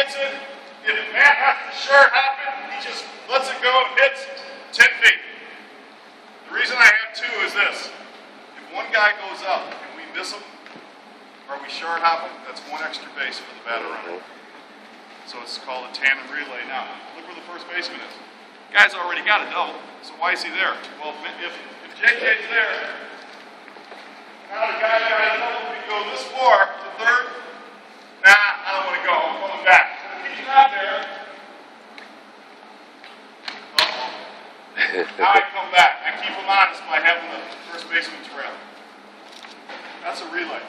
gets it. If Matt has to short hop it, he just lets it go and hits 10 feet. The reason I have two is this. If one guy goes up and we miss him, or we short hop him, that's one extra base for the batter runner. So it's called a tandem relay. Now, look where the first baseman is. Guy's already got a double, so why is he there? Well, if JK's there, now the guy got a double, we go this far to third. Nah, I don't want to go, I'm coming back. So if he's not there, now I come back. I keep him honest by having the first baseman trail. That's a relay.